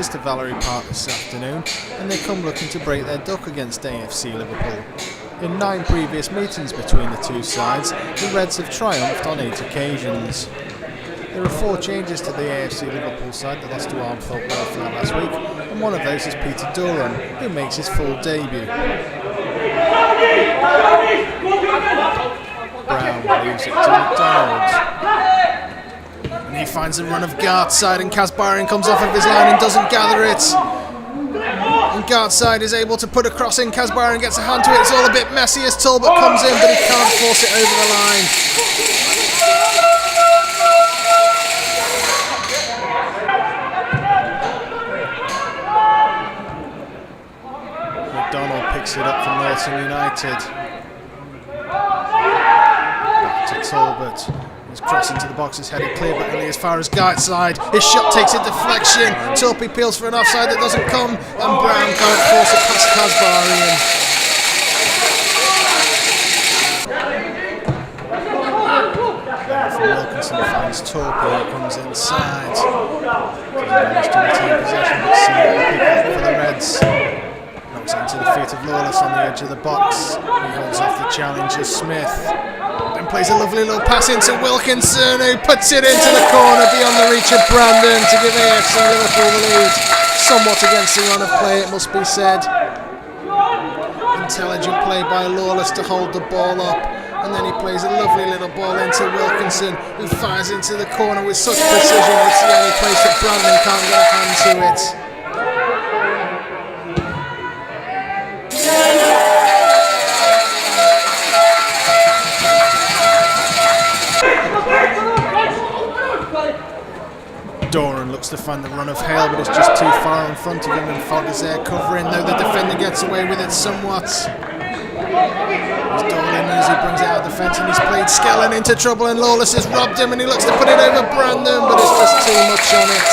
visitors to Valerie Park this afternoon, and they come looking to break their duck against AFC Liverpool. In 9 previous meetings between the two sides, the Reds have triumphed on 8 occasions. There are 4 changes to the AFC Liverpool side that lost to Armthorpe Welfare last week, and one of those is Peter Dawson, who makes his full debut. Brown leaves it to McDonald. And he finds a run of Gartside, and Kasbarian comes off of his line and doesn't gather it. And Gartside is able to put a cross in. Kasbarian gets a hand to it. It's all a bit messy as Talbot comes in, but he can't force it over the line. McDonald picks it up for Norton United. Back to Talbot. His cross into the box is headed clear, but only as far as Gartside. His shot takes a deflection. Torpy peels for an offside that doesn't come, and Brown can't force it past Kasbarian. Wilkinson finds Torpy, who comes inside. Doesn't manage to retain possession, but Sinnott will pick up for the Reds. Knocks it into the feet of Lawless on the edge of the box. He holds off the challenger Smith. Then plays a lovely little pass into Wilkinson, who puts it into the corner beyond the reach of Brandon to give AFC Liverpool the lead. Somewhat against the run of play, it must be said. Intelligent play by Lawless to hold the ball up, and then he plays a lovely little ball into Wilkinson, who fires into the corner with such precision. It's the only place that Brandon can't get a hand to it. Doran looks to find the run of Hale, but it's just too far in front of him, and Fogg is there covering, though the defender gets away with it somewhat. As Doran as he brings it out of the fence, and he's played Skellen into trouble, and Lawless has robbed him, and he looks to put it over Brandon, but it's just too much on it.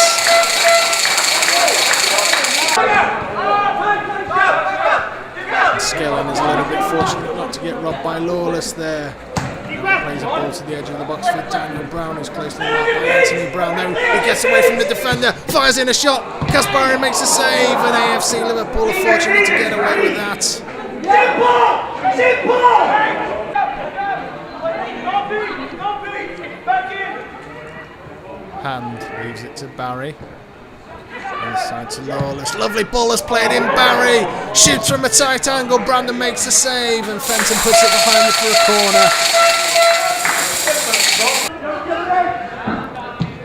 Skellen is a little bit fortunate not to get robbed by Lawless there. Plays a ball to the edge of the box for Daniel Brown, who's closely marked by Anthony Brown. No, he gets away from the defender, fires in a shot. Kasbarian makes a save, and AFC Liverpool are fortunate to get away with that. Hand leaves it to Barry. Inside to Lawless. Lovely ball is played in. Barry shoots from a tight angle. Brandon makes a save, and Fenton puts it behind him for a corner.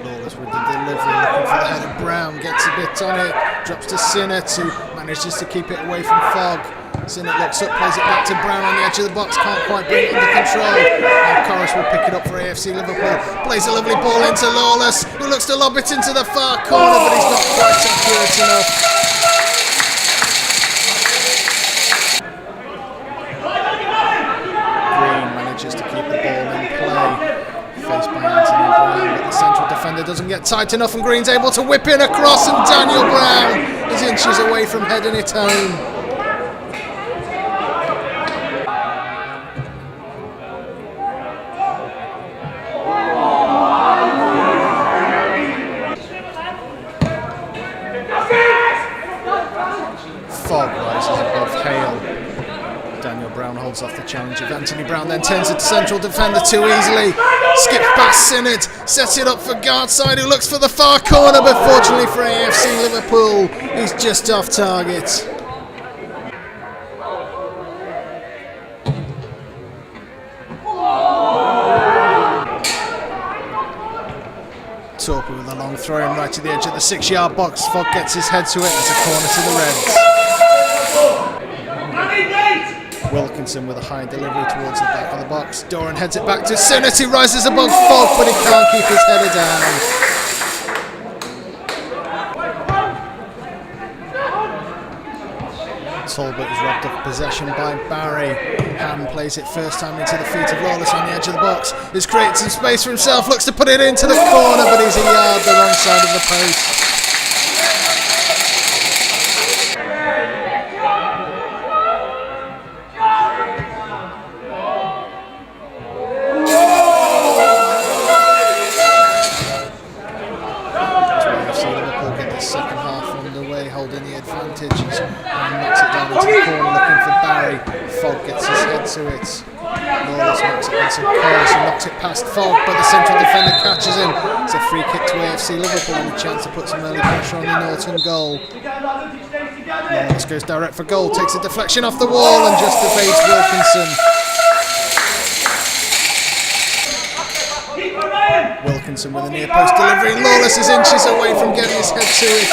Lawless with the delivery, looking for the head of Brown. Gets a bit on it. Drops to Sinnott, who manages to keep it away from Fogg. Sinnott looks up, plays it back to Brown on the edge of the box. Can't quite bring it under control. And Corris will pick it up for AFC Liverpool. Plays a lovely ball into Lawless, who looks to lob it into the far corner, but he's not quite accurate enough. Green manages to keep the ball in play. Faced by Anthony Brown, but the central defender doesn't get tight enough, and Green's able to whip in across, and Daniel Brown is inches away from heading it home. Fogg rises above Hale. Daniel Brown holds off the challenge of Anthony Brown, then turns it to central defender too easily. Skips past Sinnott, sets it up for Gartside, who looks for the far corner, but fortunately for AFC Liverpool, he's just off target. Torpy with a long throw in right to the edge of the 6-yard box. Fogg gets his head to it. It's a corner to the Reds. Wilkinson with a high delivery towards the back of the box. Doran heads it back to Sinnott, who rises above Fogg, but he can't keep his header down. Talbot is robbed of possession by Barry. Ham plays it first time into the feet of Lawless on the edge of the box. He's created some space for himself, looks to put it into the corner, but he's a yard the wrong side of the post. holding the advantage. He's knocks it down into the corner looking for Barry. Fogg gets his head to it. Lawless knocks it into Corus and knocks it past Fogg, but the central defender catches him. It's a free kick to AFC Liverpool and a chance to put some early pressure on the Norton goal. Lawless goes direct for goal, takes a deflection off the wall and just evades Wilkinson. Wilkinson with a near post delivery, and Lawless is inches away from getting his head to it.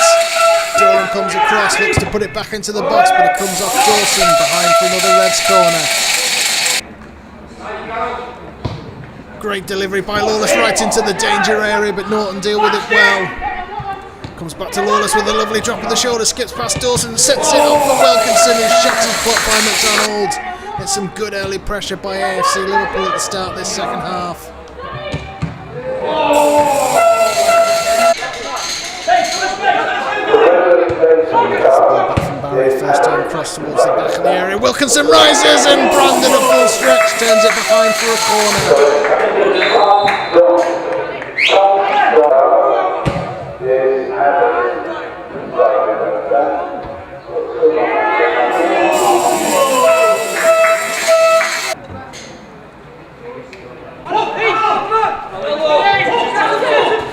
Doran comes across, looks to put it back into the box, but it comes off Dawson behind for another Reds corner. Great delivery by Lawless right into the danger area, but Norton deal with it well. Comes back to Lawless with a lovely drop of the shoulder, skips past Dawson, sets it up for Wilkinson, who shuts his foot by McDonald. It's some good early pressure by AFC Liverpool at the start of this second half. First time cross towards the back of the area. Wilkinson rises and Brandon at full stretch turns it behind for a corner.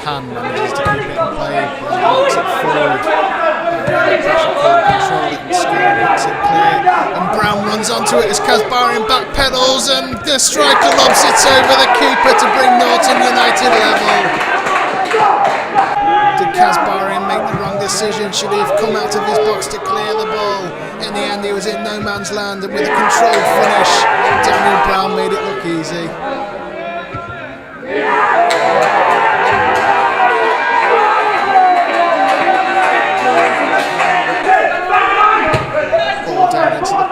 Han manages to keep it in play, knocks it forward. And Brown runs onto it as Kasbarian backpedals and the striker lobs it over the keeper to bring Norton United level. Did Kasbarian make the wrong decision? Should he have come out of his box to clear the ball? In the end he was in no man's land, and with a controlled finish Daniel Brown made it look easy.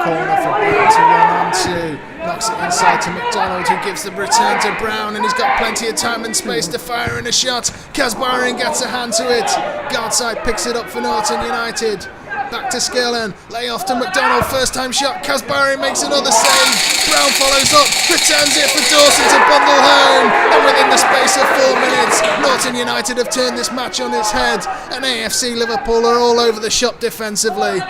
Corner for Brown to run onto, knocks it inside to McDonald, who gives the return to Brown, and he's got plenty of time and space to fire in a shot. Kasbarian gets a hand to it, Guardside picks it up for Norton United, back to Skillen, lay off to McDonald, first time shot, Kasbarian makes another save, Brown follows up, returns it for Dawson to bundle home, and within the space of 4 minutes Norton United have turned this match on its head, and AFC Liverpool are all over the shop defensively.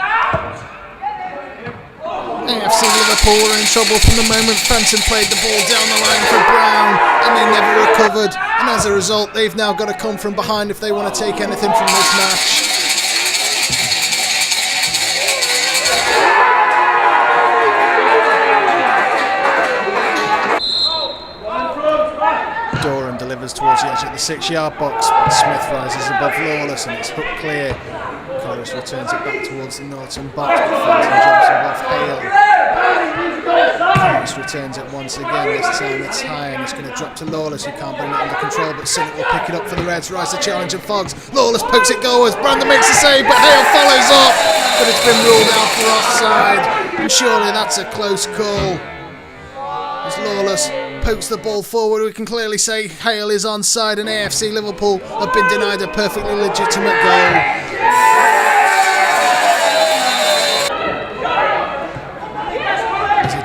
AFC Liverpool were in trouble from the moment Fenton played the ball down the line for Brown, and they never recovered, and as a result they've now got to come from behind if they want to take anything from this match. Doran delivers towards the edge of the 6-yard box, but Smith rises above Lawless and it's hooked clear. Corus returns it back towards the Norton box, but Fenton jumps above Hale. Corus returns it once again, this time it's high and it's going to drop to Lawless, who can't bring it under control, but Sinnott will pick it up for the Reds. Rise the challenge of Foggs. Lawless pokes it goalwards, Brandon makes the save, but Hale follows up, but it's been ruled out for offside, and surely that's a close call. As Lawless pokes the ball forward, we can clearly say Hale is onside, and AFC Liverpool have been denied a perfectly legitimate goal.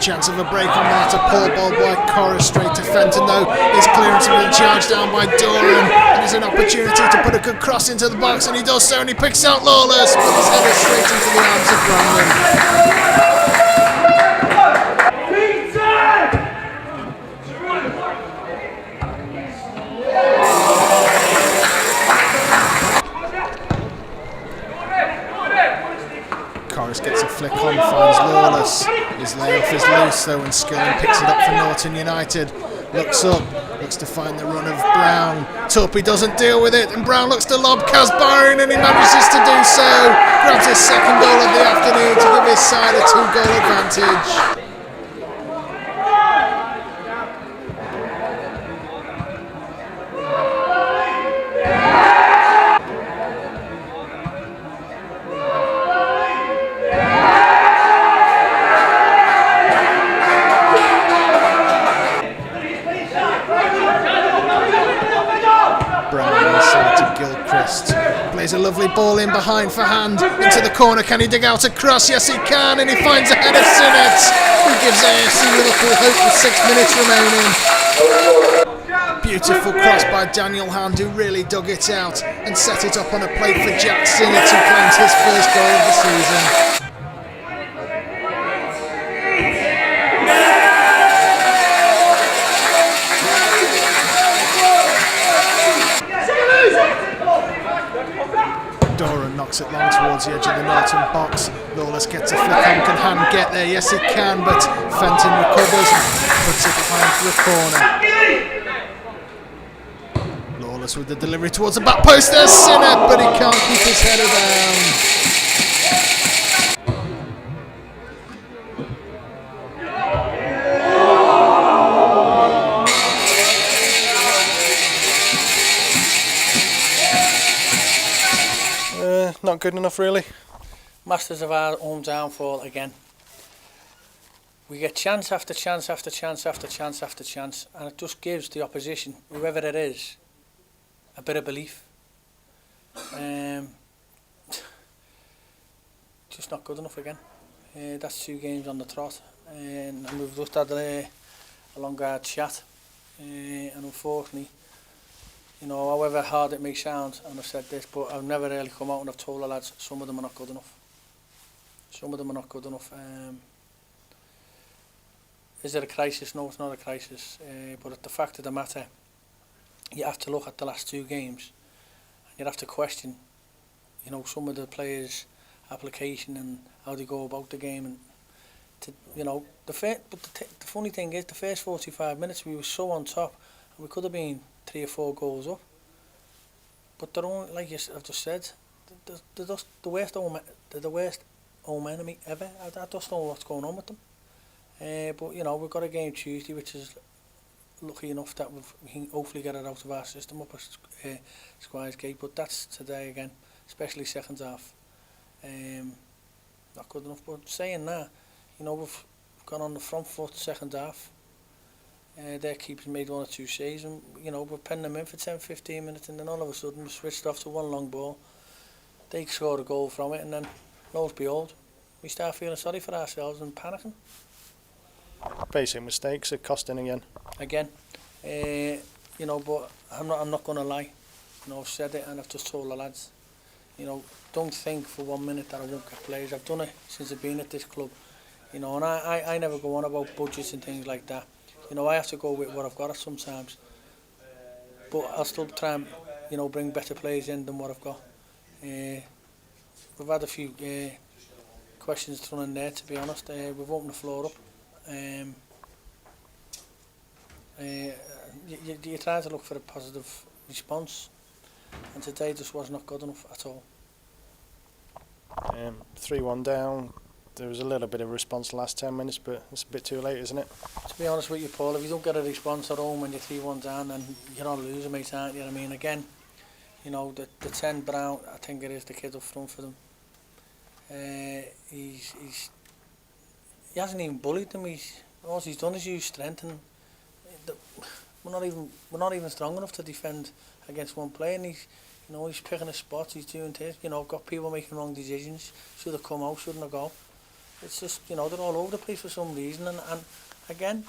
Chance of a break on that, a poor ball by Corus straight to Fenton though. His clearance has been charged down by Doran, and there's an opportunity to put a good cross into the box, and he does so, and he picks out Lawless, but his header straight into the arms of Brandon. Corus gets a flick on, finds Lawless. His layoff is loose though, and Skillen picks it up for Norton United. Looks up, looks to find the run of Brown. Torpy doesn't deal with it, and Brown looks to lob Kasbarian, and he manages to do so. Grabs his second goal of the afternoon to give his side a 2-goal advantage. Plays a lovely ball in behind for Hand, into the corner, can he dig out a cross? Yes he can, and he finds a head of Sinnott, who gives AFC Liverpool hope with 6 minutes remaining. Beautiful cross by Daniel Hand, who really dug it out and set it up on a plate for Jack Sinnott, who claims his first goal towards the edge of the Norton box. Lawless gets a flick on, can Hand get there? Yes, it can, but Fenton recovers, puts it fine for the corner. Lawless with the delivery towards the back post. There's Sinnott, but he can't keep his header down. Not good enough, really. Masters of our own downfall again. We get chance after chance after chance after chance after chance, and it just gives the opposition, whoever it is, a bit of belief. Just not good enough again. That's 2 games on the trot, and we've just had a longer chat, and unfortunately, you know, however hard it may sound, and I've said this, but I've never really come out and I've told the lads some of them are not good enough. Some of them are not good enough. Is it a crisis? No, it's not a crisis. But the fact of the matter, you have to look at the last 2 games, and you have to question, you know, some of the players' application and how they go about the game, and you know, the funny thing is, the first 45 minutes we were so on top, and we could have been 3 or 4 goals up, but they're only, like I've just said, they're the worst home enemy ever. I just don't know what's going on with them. But you know, we've got a game Tuesday, which is lucky enough that we can hopefully get it out of our system up at Squires Gate. But that's today again, especially second half. Not good enough. But saying that, you know, we've gone on the front foot second half. Their keepers made 1 or 2 saves, and you know, we're penning them in for 10-15 minutes, and then all of a sudden we switched off to 1 long ball. They scored a goal from it, and then lo and behold, we start feeling sorry for ourselves and panicking. Basic mistakes are costing again. You know, but I'm not going to lie. You know, I've said it and I've just told the lads, you know, don't think for 1 minute that I won't get players. I've done it since I've been at this club. You know, and I never go on about budgets and things like that. You know, I have to go with what I've got sometimes. But I'll still try and, you know, bring better players in than what I've got. We've had a few questions thrown in there, to be honest. We've opened the floor up. You try to look for a positive response, and today just was not good enough at all. 3-1 down. There was a little bit of response the last 10 minutes, but it's a bit too late, isn't it? To be honest with you, Paul, if you don't get a response at home when you're 3-1 down, then you're on a loser, mate, aren't you? I mean, again, you know, the 10 Brown, I think it is the kid up front for them. He hasn't even bullied them. All he's done is use strength, and we're not even strong enough to defend against one player. And he's picking his spots. He's doing this. You know, got people making wrong decisions. Should have come out, shouldn't have gone. It's just, you know, they're all over the place for some reason. And again,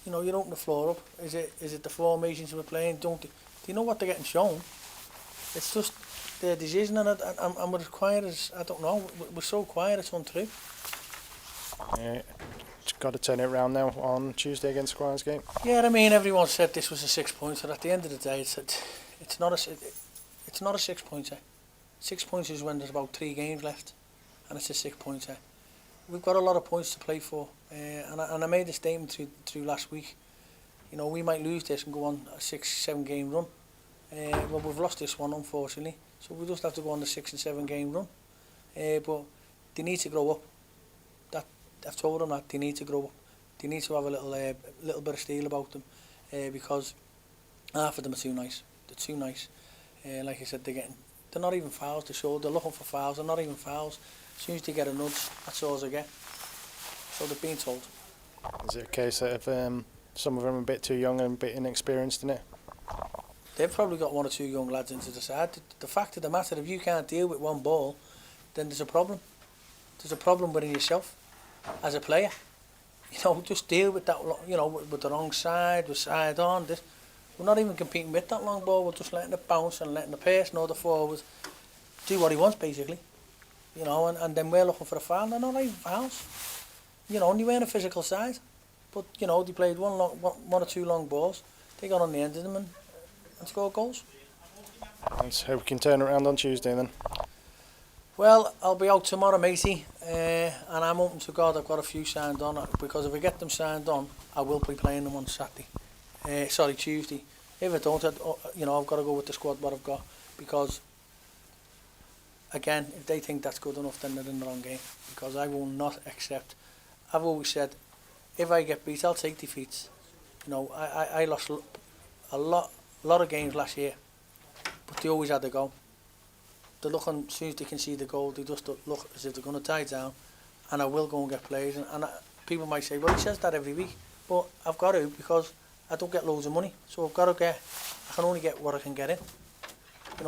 you know, you open the floor up. Is it the formations we're playing? Do you know what they're getting shown? It's just their decision, and we're as quiet as, I don't know. We're so quiet, it's untrue. Got to turn it around now on Tuesday against Squires Gate. Yeah, I mean, everyone said this was a 6-pointer. At the end of the day, it's not a 6-pointer. 6 points is when there's about 3 games left, and it's a 6-pointer. We've got a lot of points to play for, and I made a statement through last week. You know, we might lose this and go on a 6-7 game run. Well, we've lost this one, unfortunately, so we just have to go on the 6 and 7 game run. But they need to grow up. I've told them that they need to grow up. They need to have a little bit of steel about them, because half of them are too nice. They're too nice. Like I said, they're not even fouls to show. They're looking for fouls. They're not even fouls. As soon as they get a nudge, that's all they get. So they're being told. Is it a case that some of them are a bit too young and a bit inexperienced in it? They've probably got 1 or 2 young lads into the side. The fact of the matter, if you can't deal with one ball, then there's a problem. There's a problem within yourself as a player. You know, just deal with that, you know, with the wrong side, with side on. We're not even competing with that long ball. We're just letting it bounce and letting the person or the forward do what he wants, basically. You know, and then we're looking for a foul. They're not even fouls. You know, and they weren't a physical side. But, you know, they played 1 or 2 long balls. They got on the end of them and scored goals. Let's hope we can turn it around on Tuesday then. Well, I'll be out tomorrow, matey, and I'm hoping to God I've got a few signed on, because if I get them signed on, I will be playing them on Saturday. Tuesday. If I don't, I've got to go with the squad what I've got, because, again, if they think that's good enough, then they're in the wrong game, because I will not accept. I've always said, if I get beat, I'll take defeats. I lost a lot of games last year, but they always had a goal. They're looking, as soon as they can see the goal, they just look as if they're going to tie down, and I will go and get players. And people might say, well, he says that every week, but I've got to, because I don't get loads of money, so I can only get what I can get in.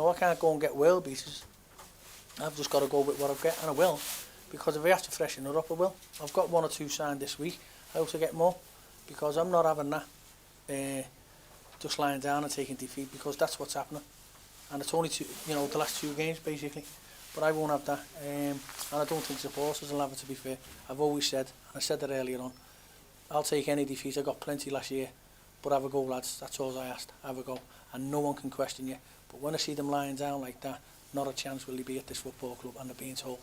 I can't go and get world beaters. I've just got to go with what I get, and I will, because if I have to freshen it up, I will. I've got 1 or 2 signed this week. I hope to get more, because I'm not having that just lying down and taking defeat, because that's what's happening. And it's only the last 2 games basically, but I won't have that, and I don't think supporters will have it, to be fair. I've always said, and I said that earlier on, I'll take any defeat. I got plenty last year, but have a go, lads. That's all I asked. Have a go, and no one can question you. But when I see them lying down like that, not a chance will they be at this football club, and they're being told.